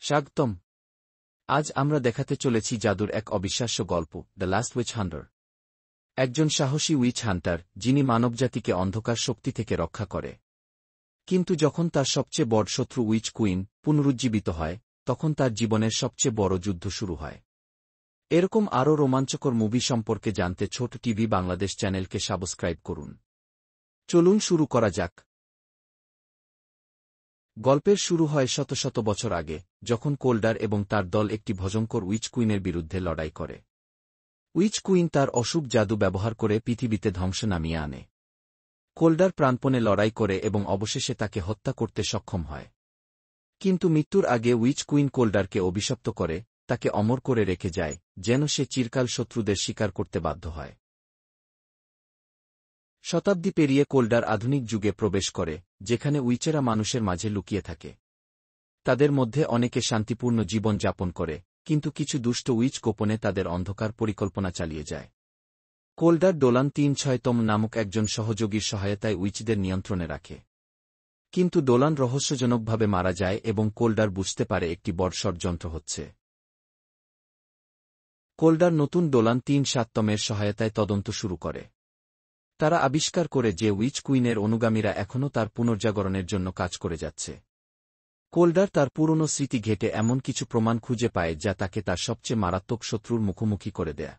স্বাগতম। আজ আমরা দেখাতে চলেছি জাদুর এক অবিশ্বাস্য গল্প, দ্য লাস্ট উইচ হান্টার। একজন সাহসী উইচ হান্টার, যিনি মানবজাতিকে অন্ধকার শক্তি থেকে রক্ষা করে। কিন্তু যখন তার সবচেয়ে বড় শত্রু উইচ কুইন পুনরুজ্জীবিত হয়, তখন তার জীবনের সবচেয়ে বড় যুদ্ধ শুরু হয়। এরকম আরও রোমাঞ্চকর মুভি সম্পর্কে জানতে ছোট টিভি বাংলাদেশ চ্যানেলকে সাবস্ক্রাইব করুন। চলুন শুরু করা যাক। গল্পের শুরু হয় শত শত বছর আগে, যখন কোল্ডার এবং তার দল একটি ভয়ঙ্কর উইচ কুইনের বিরুদ্ধে লড়াই করে। উইচ কুইন তার অশুভ জাদু ব্যবহার করে পৃথিবীতে ধ্বংস নামিয়ে আনে। কোল্ডার প্রাণপণে লড়াই করে এবং অবশেষে তাকে হত্যা করতে সক্ষম হয়। কিন্তু মৃত্যুর আগে উইচ কুইন কোল্ডারকে অভিশপ্ত করে, তাকে অমর করে রেখে যায়, যেন সে চিরকাল শত্রুদের শিকার করতে বাধ্য হয়। শতাব্দী পেরিয়ে কোল্ডার আধুনিক যুগে প্রবেশ করে, যেখানে উইচেরা মানুষের মাঝে লুকিয়ে থাকে। তাদের মধ্যে অনেকে শান্তিপূর্ণ জীবন যাপন করে, কিন্তু কিছু দুষ্ট উইচ গোপনে তাদের অন্ধকার পরিকল্পনা চালিয়ে যায়। কোল্ডার ডোলান ৩৬তম নামক একজন সহযোগীর সহায়তায় উইচদের নিয়ন্ত্রণে রাখে। কিন্তু ডোলান রহস্যজনকভাবে মারা যায় এবং কোল্ডার বুঝতে পারে একটি বড় ষড়যন্ত্র হচ্ছে। কোল্ডার নতুন ডোলান ৩৭তমের সহায়তায় তদন্ত শুরু করে। তারা আবিষ্কার করে যে উইচ কুইনের অনুগামীরা এখনও তার পুনর্জাগরণের জন্য কাজ করে যাচ্ছে। কোল্ডার তার পুরনো স্মৃতি ঘেঁটে এমন কিছু প্রমাণ খুঁজে পায় যা তাকে তার সবচেয়ে মারাত্মক শত্রুর মুখোমুখি করে দেয়।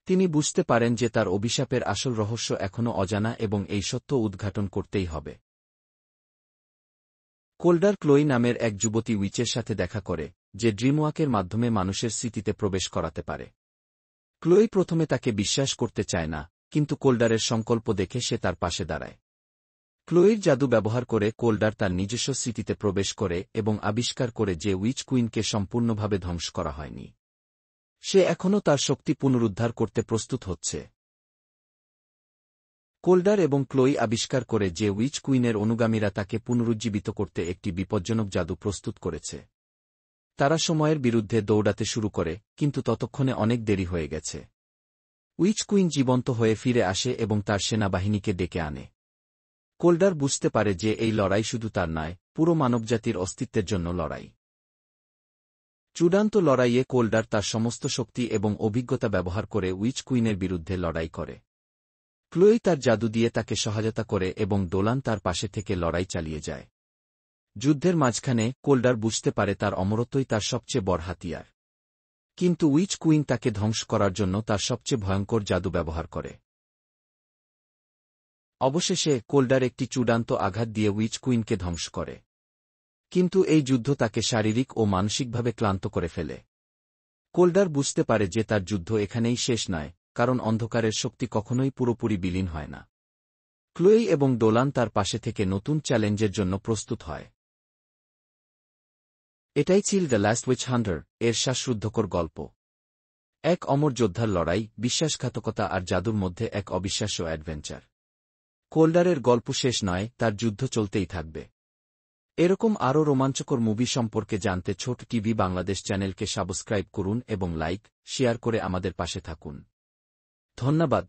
তিনি বুঝতে পারেন যে তার অভিশাপের আসল রহস্য এখনও অজানা এবং এই সত্য উদ্ঘাটন করতেই হবে। কোল্ডার ক্লোই নামের এক যুবতী উইচের সাথে দেখা করে, যে ড্রিমওয়াকের মাধ্যমে মানুষের স্মৃতিতে প্রবেশ করাতে পারে। ক্লোই প্রথমে তাকে বিশ্বাস করতে চায় না, কিন্তু কোল্ডারের সংকল্প দেখে সে তার পাশে দাঁড়ায়। ক্লোইর জাদু ব্যবহার করে কোল্ডার তার নিজস্ব স্মৃতিতে প্রবেশ করে এবং আবিষ্কার করে যে উইচ কুইনকে সম্পূর্ণভাবে ধ্বংস করা হয়নি। সে এখনও তার শক্তি পুনরুদ্ধার করতে প্রস্তুত হচ্ছে। কোল্ডার এবং ক্লোই আবিষ্কার করে যে উইচ কুইনের অনুগামীরা তাকে পুনরুজ্জীবিত করতে একটি বিপজ্জনক জাদু প্রস্তুত করেছে। তারা সময়ের বিরুদ্ধে দৌড়াতে শুরু করে, কিন্তু ততক্ষণে অনেক দেরি হয়ে গেছে। উইচ কুইন জীবন্ত হয়ে ফিরে আসে এবং তার সেনাবাহিনীকে ডেকে আনে। কোল্ডার বুঝতে পারে যে এই লড়াই শুধু তার নয়, পুরো মানবজাতির অস্তিত্বের জন্য লড়াই। চূড়ান্ত লড়াইয়ে কোল্ডার তার সমস্ত শক্তি এবং অভিজ্ঞতা ব্যবহার করে উইচ কুইনের বিরুদ্ধে লড়াই করে। ক্লোই তার জাদু দিয়ে তাকে সহায়তা করে এবং ডোলান তার পাশে থেকে লড়াই চালিয়ে যায়। যুদ্ধের মাঝখানে কোল্ডার বুঝতে পারে তার অমরত্বই তার সবচেয়ে বড় হাতিয়ার। কিন্তু উইচ কুইন তাকে ধ্বংস করার জন্য তার সবচেয়ে ভয়ঙ্কর জাদু ব্যবহার করে। অবশেষে কোল্ডার একটি চূড়ান্ত আঘাত দিয়ে উইচ কুইনকে ধ্বংস করে। কিন্তু এই যুদ্ধ তাকে শারীরিক ও মানসিকভাবে ক্লান্ত করে ফেলে। কোল্ডার বুঝতে পারে যে তার যুদ্ধ এখানেই শেষ নয়, কারণ অন্ধকারের শক্তি কখনোই পুরোপুরি বিলীন হয় না। ক্লোই এবং ডোলান তার পাশে থেকে নতুন চ্যালেঞ্জের জন্য প্রস্তুত হয়। এটাই ছিল দ্য লাস্ট উইচ হান্টার এর শ্বাসরুদ্ধকর গল্প। এক অমর যোদ্ধার লড়াই, বিশ্বাসঘাতকতা আর জাদুর মধ্যে এক অবিশ্বাস্য অ্যাডভেঞ্চার। কোল্ডারের গল্প শেষ নয়, তার যুদ্ধ চলতেই থাকবে। এরকম আরও রোমাঞ্চকর মুভি সম্পর্কে জানতে ছোট টিভি বাংলাদেশ চ্যানেলকে সাবস্ক্রাইব করুন এবং লাইক, শেয়ার করে আমাদের পাশে থাকুন। ধন্যবাদ।